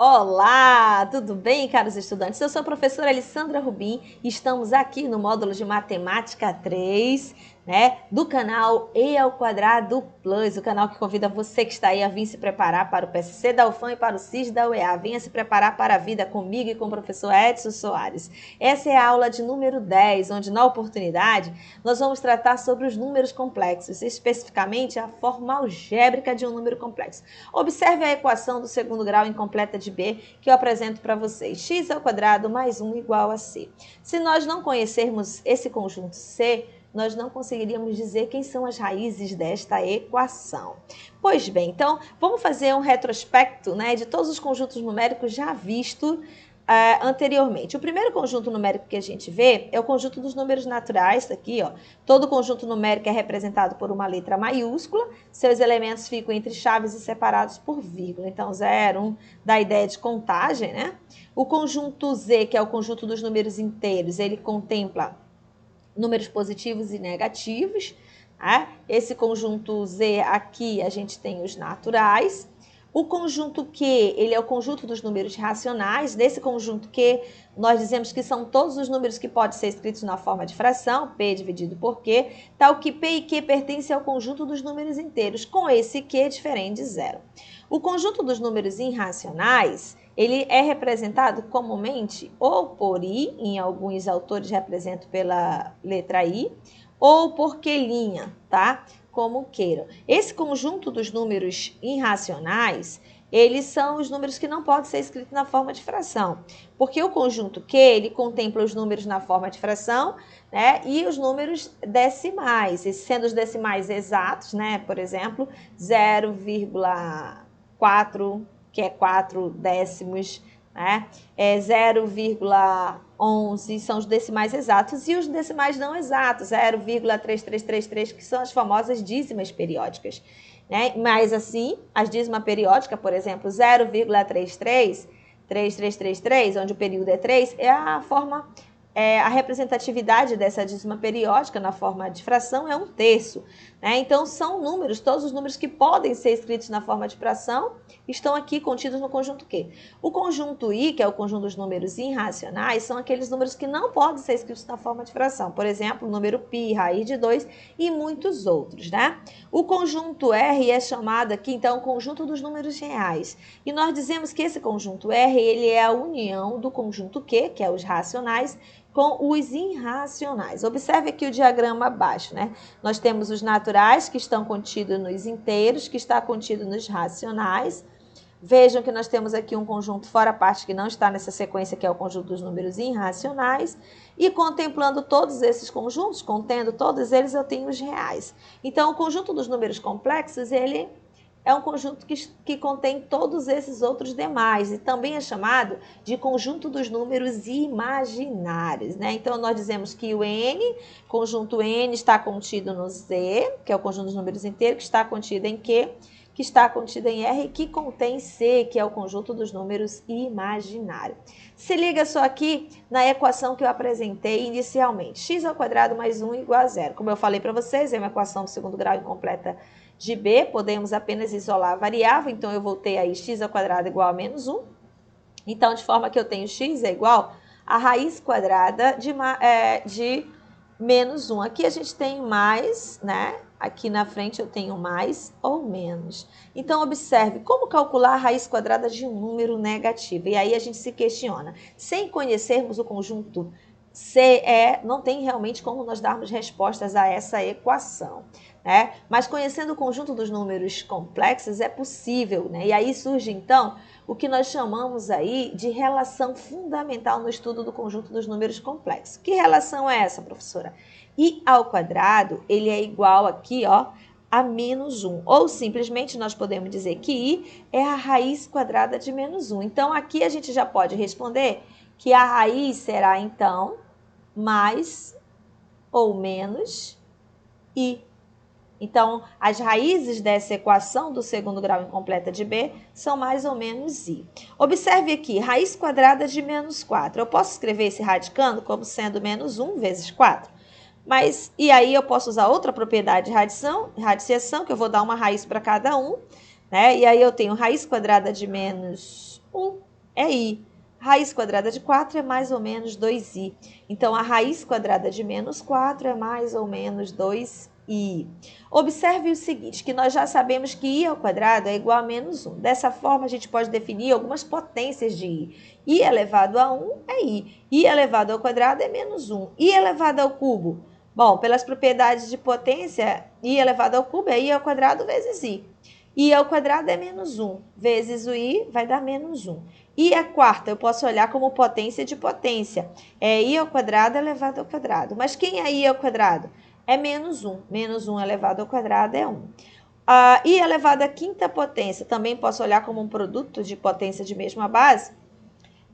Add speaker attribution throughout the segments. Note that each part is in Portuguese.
Speaker 1: Olá, tudo bem, caros estudantes? Eu sou a professora Alessandra Rubim e estamos aqui no módulo de Matemática 3, do canal E² Plus, o canal que convida você que está aí a vir se preparar para o PSC da UFAM e para o CIS da UEA. Venha se preparar para a vida comigo e com o professor Edson Soares. Essa é a aula de número 10, onde na oportunidade nós vamos tratar sobre os números complexos, especificamente a forma algébrica de um número complexo. Observe a equação do segundo grau incompleta de B que eu apresento para vocês. X² mais 1 igual a C. Se nós não conhecermos esse conjunto C, nós não conseguiríamos dizer quem são as raízes desta equação. Pois bem, então vamos fazer um retrospecto de todos os conjuntos numéricos já vistos anteriormente. O primeiro conjunto numérico que a gente vê é o conjunto dos números naturais, aqui, ó. Todo conjunto numérico é representado por uma letra maiúscula, seus elementos ficam entre chaves e separados por vírgula. Então, 0, 1, dá a ideia de contagem, né? O conjunto Z, que é o conjunto dos números inteiros, ele contempla números positivos e negativos. Esse conjunto Z aqui, a gente tem os naturais. O conjunto Q, ele é o conjunto dos números racionais. Desse conjunto Q, nós dizemos que são todos os números que podem ser escritos na forma de fração, P dividido por Q, tal que P e Q pertencem ao conjunto dos números inteiros, com esse Q diferente de zero. O conjunto dos números irracionais, ele é representado comumente ou por I, em alguns autores representam pela letra I, ou por Q', tá? Como queiram. Esse conjunto dos números irracionais, eles são os números que não podem ser escritos na forma de fração, porque o conjunto Q, ele contempla os números na forma de fração, e os números decimais, sendo os decimais exatos, por exemplo, 0,4, que é 4 décimos, 0,11 são os decimais exatos e os decimais não exatos, 0,3333, que são as famosas dízimas periódicas. Mas assim, as dízimas periódicas, por exemplo, 0,3333, onde o período é 3, é a representatividade dessa dízima periódica na forma de fração é 1/3. Então, são números, todos os números que podem ser escritos na forma de fração estão aqui contidos no conjunto Q. O conjunto I, que é o conjunto dos números irracionais, são aqueles números que não podem ser escritos na forma de fração. Por exemplo, o número π, raiz de 2 e muitos outros. O conjunto R é chamado aqui, então, conjunto dos números reais. E nós dizemos que esse conjunto R, ele é a união do conjunto Q, que é os racionais, com os irracionais. Observe aqui o diagrama abaixo, Nós temos os naturais, que estão contidos nos inteiros, que está contido nos racionais. Vejam que nós temos aqui um conjunto fora a parte que não está nessa sequência, que é o conjunto dos números irracionais. E contemplando todos esses conjuntos, contendo todos eles, eu tenho os reais. Então, o conjunto dos números complexos, ele é um conjunto que contém todos esses outros demais e também é chamado de conjunto dos números imaginários. Então, nós dizemos que o N, conjunto N, está contido no Z, que é o conjunto dos números inteiros, que está contido em Q, que está contido em R, que contém C, que é o conjunto dos números imaginários. Se liga só aqui na equação que eu apresentei inicialmente. X² mais 1 igual a 0. Como eu falei para vocês, é uma equação do segundo grau incompleta de B, podemos apenas isolar a variável, então eu voltei aí x² igual a menos 1. Então, de forma que eu tenho x é igual a raiz quadrada de menos 1. Aqui a gente tem mais, Aqui na frente eu tenho mais ou menos. Então, observe como calcular a raiz quadrada de um número negativo. E aí a gente se questiona. Sem conhecermos o conjunto C, não tem realmente como nós darmos respostas a essa equação. Mas conhecendo o conjunto dos números complexos é possível, E aí surge, então, o que nós chamamos aí de relação fundamental no estudo do conjunto dos números complexos. Que relação é essa, professora? I², ele é igual aqui, a menos 1. Ou simplesmente nós podemos dizer que I é a raiz quadrada de menos 1. Então, aqui a gente já pode responder que a raiz será, então, mais ou menos I. Então, as raízes dessa equação do segundo grau incompleta de B são mais ou menos I. Observe aqui, raiz quadrada de menos 4. Eu posso escrever esse radicando como sendo menos 1 vezes 4. E aí eu posso usar outra propriedade de radiciação, que eu vou dar uma raiz para cada um. E aí eu tenho raiz quadrada de menos 1 é i. Raiz quadrada de 4 é mais ou menos 2i. Então, a raiz quadrada de menos 4 é mais ou menos 2i. Observe o seguinte, que nós já sabemos que i ao quadrado é igual a menos 1. Dessa forma, a gente pode definir algumas potências de i. I elevado a 1 é i. I elevado ao quadrado é menos 1. I elevado ao cubo. Bom, pelas propriedades de potência, i elevado ao cubo é i ao quadrado vezes i. I ao quadrado é menos 1, vezes o i vai dar menos 1. I a quarta eu posso olhar como potência de potência. É i ao quadrado elevado ao quadrado. Mas quem é i ao quadrado? É menos 1. Menos 1 elevado ao quadrado é 1. I elevado à quinta potência também posso olhar como um produto de potência de mesma base,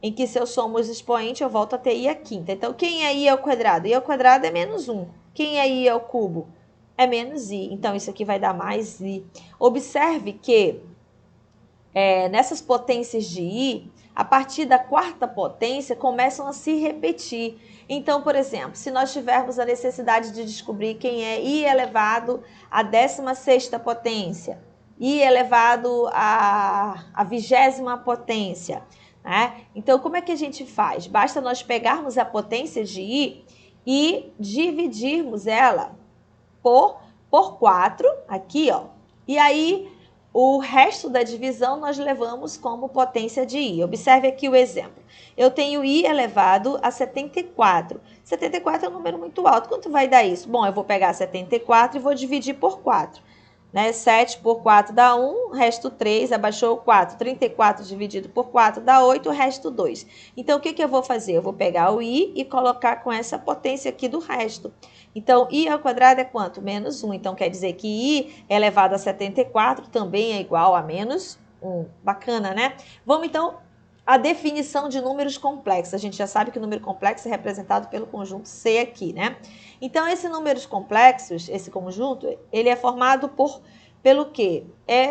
Speaker 1: em que se eu somo os expoentes eu volto a ter i à quinta. Então, quem é i ao quadrado? I ao quadrado é menos 1. Quem é i ao cubo? É menos i. Então, isso aqui vai dar mais i. Observe que nessas potências de i, a partir da quarta potência, começam a se repetir. Então, por exemplo, se nós tivermos a necessidade de descobrir quem é i elevado à 16ª potência, i elevado à 20ª potência, né? Então, como é que a gente faz? Basta nós pegarmos a potência de i e dividirmos ela por 4, aqui, ó. E aí, o resto da divisão nós levamos como potência de i. Observe aqui o exemplo. Eu tenho i elevado a 74. 74 é um número muito alto. Quanto vai dar isso? Bom, eu vou pegar 74 e vou dividir por 4. Né? 7 por 4 dá 1, resto 3, abaixou o 4. 34 dividido por 4 dá 8, o resto 2. Então, o que eu vou fazer? Eu vou pegar o i e colocar com essa potência aqui do resto. Então, i ao quadrado é quanto? Menos 1. Então, quer dizer que i elevado a 74 também é igual a menos 1. Bacana, né? Vamos, então, à definição de números complexos. A gente já sabe que o número complexo é representado pelo conjunto C aqui, né? Então, esses números complexos, esse conjunto, ele é formado pelo quê?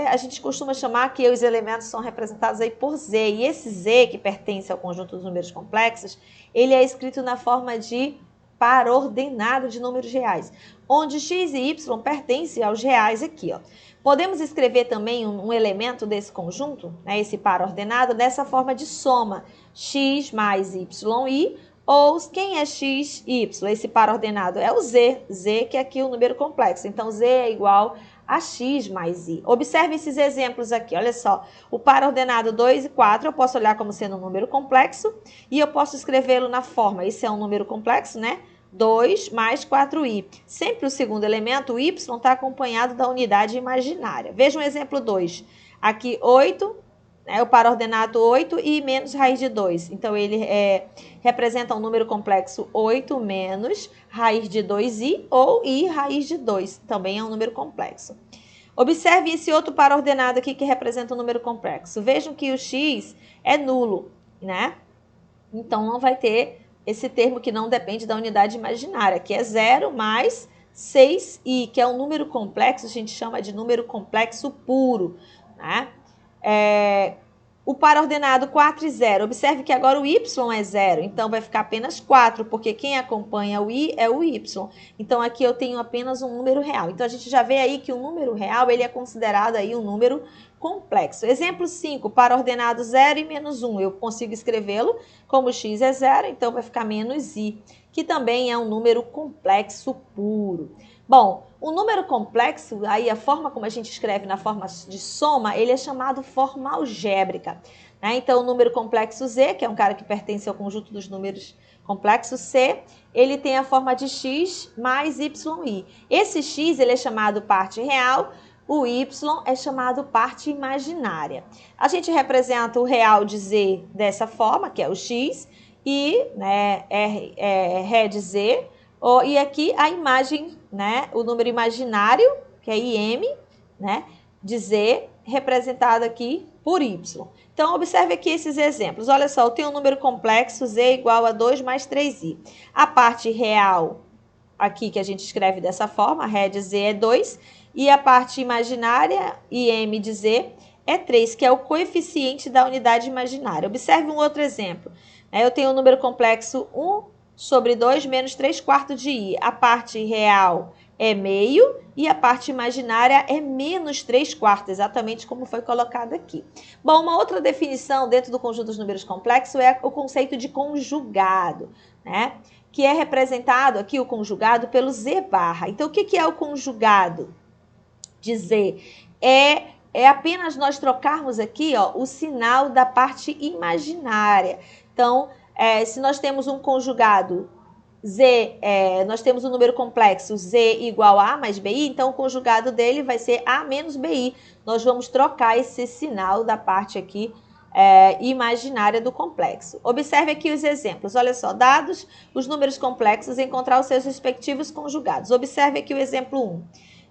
Speaker 1: A gente costuma chamar que os elementos são representados aí por Z. E esse Z, que pertence ao conjunto dos números complexos, ele é escrito na forma de par ordenado de números reais, onde x e y pertencem aos reais aqui, ó. Podemos escrever também um elemento desse conjunto, né, esse par ordenado, dessa forma de soma, x mais yi, ou quem é x, y? Esse par ordenado é o z, que é aqui o número complexo. Então, z é igual a x mais i. Observe esses exemplos aqui, olha só. O par ordenado 2 e 4 eu posso olhar como sendo um número complexo e eu posso escrevê-lo na forma, esse é um número complexo, né? 2 mais 4i. Sempre o segundo elemento, o y, está acompanhado da unidade imaginária. Veja um exemplo 2. Aqui 8, o par ordenado 8 e menos raiz de 2. Então, ele representa um número complexo 8 menos raiz de 2i ou i raiz de 2. Também é um número complexo. Observe esse outro par ordenado aqui que representa um número complexo. Vejam que o x é nulo, né? Então, não vai ter esse termo que não depende da unidade imaginária, que é 0 mais 6i, que é um número complexo, a gente chama de número complexo puro, né? O par ordenado 4 e 0, observe que agora o y é 0, então vai ficar apenas 4, porque quem acompanha o i é o y. Então, aqui eu tenho apenas um número real. Então, a gente já vê aí que o número real ele é considerado aí um número complexo. Exemplo 5, par ordenado 0 e menos 1. Eu consigo escrevê-lo como x é 0, então vai ficar menos i, que também é um número complexo puro. Bom, o número complexo, aí a forma como a gente escreve na forma de soma, ele é chamado forma algébrica, né? Então, o número complexo Z, que é um cara que pertence ao conjunto dos números complexos C, ele tem a forma de x mais yi. Esse x ele é chamado parte real, o y é chamado parte imaginária. A gente representa o real de Z dessa forma, que é o x, e né, ré de Z, e aqui a imagem, né, o número imaginário, que é im, né, de Z, representado aqui por y. Então, observe aqui esses exemplos. Olha só, eu tenho um número complexo, Z igual a 2 mais 3i. A parte real, aqui que a gente escreve dessa forma, ré de Z é 2, e a parte imaginária, im de Z, é 3, que é o coeficiente da unidade imaginária. Observe um outro exemplo. Eu tenho um número complexo 1 sobre 2 menos 3 quartos de i. A parte real é meio e a parte imaginária é menos 3/4, exatamente como foi colocado aqui. Bom, uma outra definição dentro do conjunto dos números complexos é o conceito de conjugado, né? Que é representado aqui, o conjugado, pelo Z barra. Então, o que é o conjugado de Z? É apenas nós trocarmos aqui, ó, o sinal da parte imaginária. Então, se nós temos um conjugado Z, nós temos um número complexo Z igual a mais BI, então o conjugado dele vai ser A menos BI. Nós vamos trocar esse sinal da parte aqui imaginária do complexo. Observe aqui os exemplos. Olha só, dados os números complexos, encontrar os seus respectivos conjugados. Observe aqui o exemplo 1.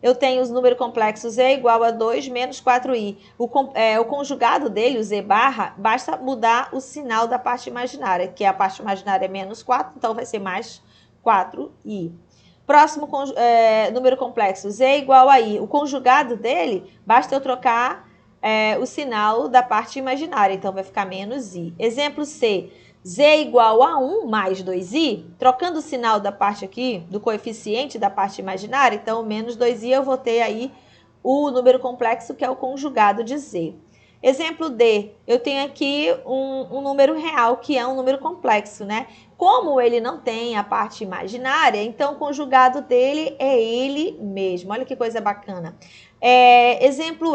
Speaker 1: Eu tenho os números complexos Z igual a 2 menos 4i. O conjugado dele, o Z barra, basta mudar o sinal da parte imaginária, que a parte imaginária é menos 4, então vai ser mais 4i. Próximo número complexo, Z igual a i. O conjugado dele, basta eu trocar o sinal da parte imaginária, então vai ficar menos i. Exemplo C. Z igual a 1 mais 2i, trocando o sinal da parte aqui, do coeficiente da parte imaginária, então menos 2i eu vou ter aí o número complexo que é o conjugado de Z. Exemplo D, eu tenho aqui um número real que é um número complexo, né? Como ele não tem a parte imaginária, então o conjugado dele é ele mesmo. Olha que coisa bacana. Exemplo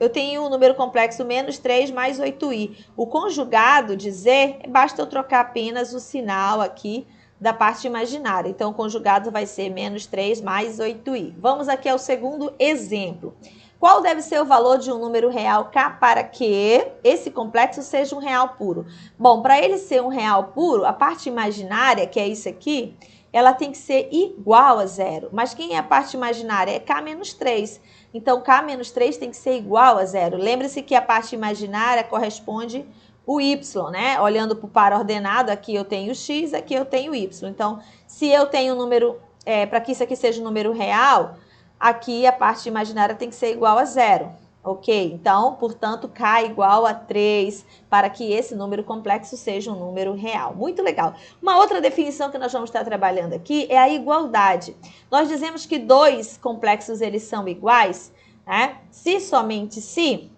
Speaker 1: eu tenho o número complexo menos 3 mais 8i. O conjugado de Z, basta eu trocar apenas o sinal aqui da parte imaginária. Então, o conjugado vai ser menos 3 mais 8i. Vamos aqui ao segundo exemplo. Qual deve ser o valor de um número real K para que esse complexo seja um real puro? Bom, para ele ser um real puro, a parte imaginária, que é isso aqui, ela tem que ser igual a 0. Mas quem é a parte imaginária? É K menos 3. Então, K menos 3 tem que ser igual a 0. Lembre-se que a parte imaginária corresponde o Y, né? Olhando para o par ordenado, aqui eu tenho X, aqui eu tenho Y. Então, se eu tenho um número, para que isso aqui seja um número real, aqui a parte imaginária tem que ser igual a 0, ok? Então, portanto, K igual a 3 para que esse número complexo seja um número real. Muito legal. Uma outra definição que nós vamos estar trabalhando aqui é a igualdade. Nós dizemos que dois complexos eles são iguais, né? Se somente se,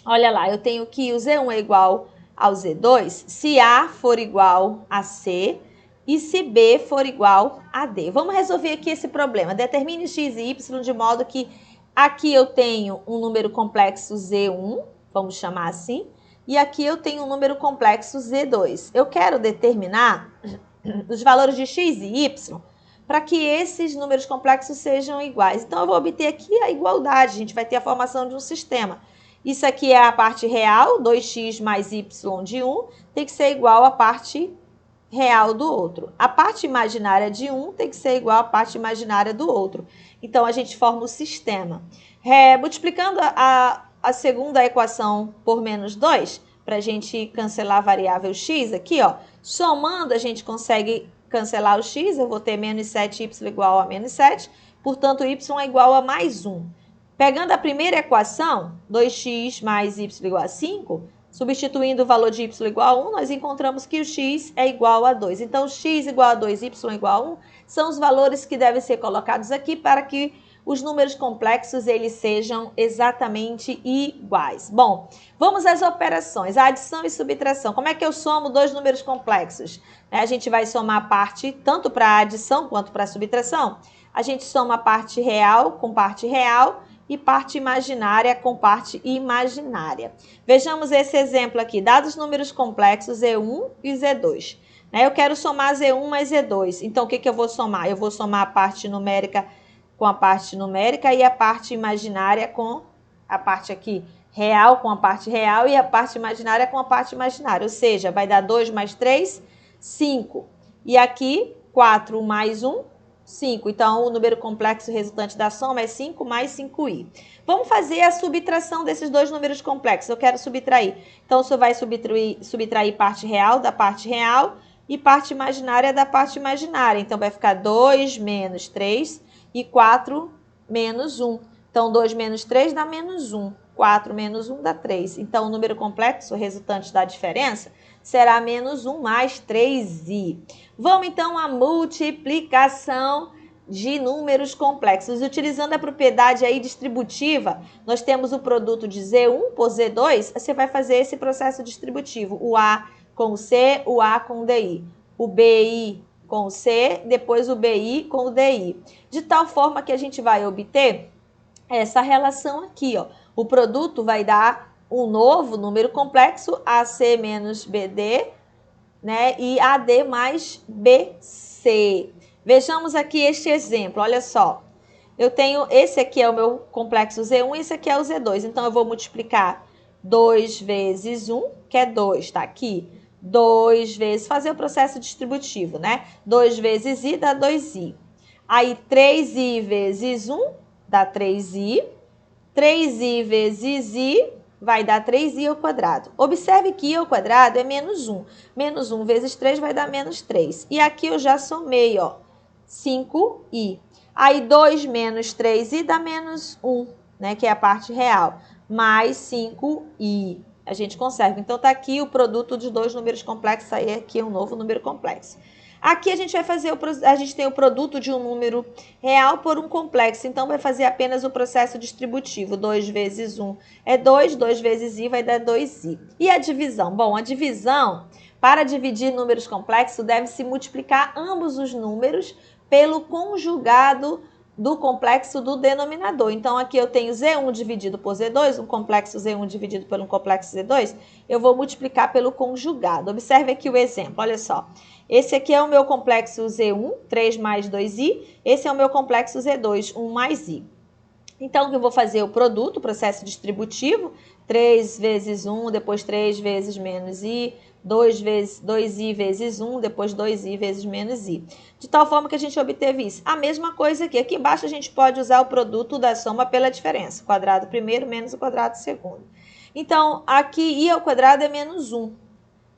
Speaker 1: olha lá, eu tenho que o Z1 é igual ao Z2, se A for igual a C, e se B for igual a D. Vamos resolver aqui esse problema. Determine x e y de modo que aqui eu tenho um número complexo Z1, vamos chamar assim, e aqui eu tenho um número complexo Z2. Eu quero determinar os valores de x e y para que esses números complexos sejam iguais. Então, eu vou obter aqui a igualdade, a gente vai ter a formação de um sistema. Isso aqui é a parte real, 2x mais y de 1, tem que ser igual à parte real do outro. A parte imaginária de um tem que ser igual à parte imaginária do outro. Então, a gente forma o sistema. Multiplicando a segunda equação por menos 2, para a gente cancelar a variável x aqui, ó, somando a gente consegue cancelar o x, eu vou ter menos 7y igual a menos 7, portanto, y é igual a mais 1. Pegando a primeira equação, 2x mais y igual a 5, substituindo o valor de y igual a 1, nós encontramos que o x é igual a 2. Então, x igual a 2, y igual a 1, são os valores que devem ser colocados aqui para que os números complexos eles sejam exatamente iguais. Bom, vamos às operações, a adição e subtração. Como é que eu somo dois números complexos? A gente vai somar a parte, tanto para a adição quanto para a subtração. A gente soma a parte real com parte real, e parte imaginária com parte imaginária. Vejamos esse exemplo aqui. Dados números complexos Z1 e Z2. Eu quero somar Z1 mais Z2. Então, o que eu vou somar? Eu vou somar a parte numérica com a parte numérica e a parte imaginária com a parte aqui real com a parte real e a parte imaginária com a parte imaginária. Ou seja, vai dar 2 mais 3, 5. E aqui, 4 mais 1, 5. Então, o número complexo resultante da soma é 5 mais 5i. Vamos fazer a subtração desses dois números complexos. Eu quero subtrair. Então, você vai subtrair parte real da parte real e parte imaginária da parte imaginária. Então, vai ficar 2 menos 3 e 4 menos 1. Então, 2 menos 3 dá menos 1. 4 menos 1 dá 3. Então, o número complexo resultante da diferença será menos 1 mais 3i. Vamos, então, à multiplicação de números complexos. Utilizando a propriedade aí distributiva, nós temos o produto de Z1 por Z2, você vai fazer esse processo distributivo, o A com o C, o A com o DI, o BI com o C, depois o BI com o DI, de tal forma que a gente vai obter essa relação aqui, ó. O produto vai dar um novo número complexo, AC menos BD, né, e AD mais BC. Vejamos aqui este exemplo, olha só. Eu tenho, esse aqui é o meu complexo Z1, esse aqui é o Z2. Então, eu vou multiplicar 2 vezes 1, que é 2, tá aqui. 2 vezes, fazer o processo distributivo, né? 2 vezes I dá 2I. Aí, 3I vezes 1 dá 3I. 3I vezes I vai dar 3i ao quadrado. Observe que i ao quadrado é menos 1. Menos 1 vezes 3 vai dar menos 3. E aqui eu já somei, ó, 5i. Aí 2 menos 3i dá menos 1, né, que é a parte real. Mais 5i. A gente conserva. Então, tá aqui o produto dos dois números complexos. Aí aqui é um novo número complexo. Aqui a gente vai fazer, a gente tem o produto de um número real por um complexo, então vai fazer apenas o processo distributivo. 2 vezes 1 é 2, 2 vezes i vai dar 2i. E a divisão? Bom, a divisão, para dividir números complexos, deve-se multiplicar ambos os números pelo conjugado do complexo do denominador. Então, aqui eu tenho Z1 dividido por Z2, um complexo Z1 dividido por um complexo Z2, eu vou multiplicar pelo conjugado. Observe aqui o exemplo, olha só. Esse aqui é o meu complexo Z1, 3 mais 2i. Esse é o meu complexo Z2, 1 mais i. Então, eu vou fazer o produto, o processo distributivo, 3 vezes 1, depois 3 vezes menos i, 2i vezes 1, depois 2i vezes menos i. De tal forma que a gente obteve isso. A mesma coisa aqui. Aqui embaixo a gente pode usar o produto da soma pela diferença. Quadrado primeiro menos o quadrado segundo. Então, aqui i ao quadrado é menos 1.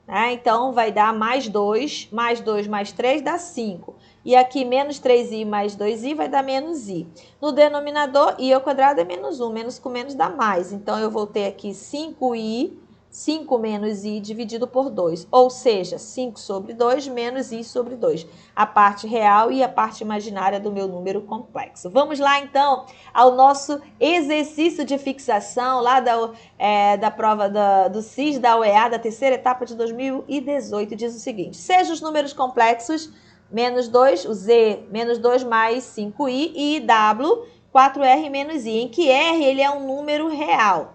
Speaker 1: Né? Então, vai dar mais 2 mais 3 dá 5. E aqui, menos 3i mais 2i vai dar menos i. No denominador, i ao quadrado é menos 1. Menos com menos dá mais. Então, eu vou ter aqui 5i, 5 menos i dividido por 2. Ou seja, 5 sobre 2 menos i sobre 2. A parte real e a parte imaginária do meu número complexo. Vamos lá, então, ao nosso exercício de fixação lá da prova do CIS, da UEA, da terceira etapa de 2018. Diz o seguinte: seja os números complexos menos 2, o Z, menos 2 mais 5i e W, 4R menos i, em que R ele é um número real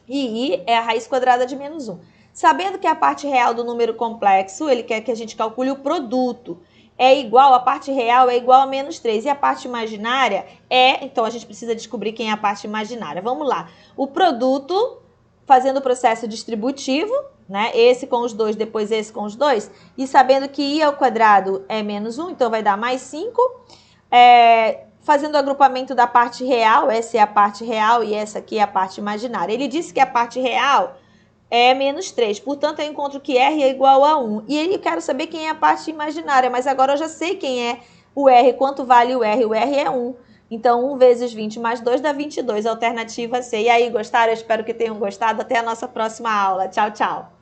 Speaker 1: e i é a raiz quadrada de menos 1. Sabendo que a parte real do número complexo, ele quer que a gente calcule o produto, é igual, a parte real é igual a menos 3, e a parte imaginária é, então a gente precisa descobrir quem é a parte imaginária. Vamos lá, o produto, fazendo o processo distributivo, né? Esse com os dois, depois esse com os dois, e sabendo que i ao quadrado é menos 1, então vai dar mais 5. Fazendo o agrupamento da parte real, essa é a parte real e essa aqui é a parte imaginária. Ele disse que a parte real é menos 3, portanto eu encontro que R é igual a 1. E eu quero saber quem é a parte imaginária, mas agora eu já sei quem é o R, quanto vale o R. O R é 1. Então, 1 vezes 20 mais 2 dá 22, alternativa C. E aí, gostaram? Eu espero que tenham gostado. Até a nossa próxima aula. Tchau, tchau.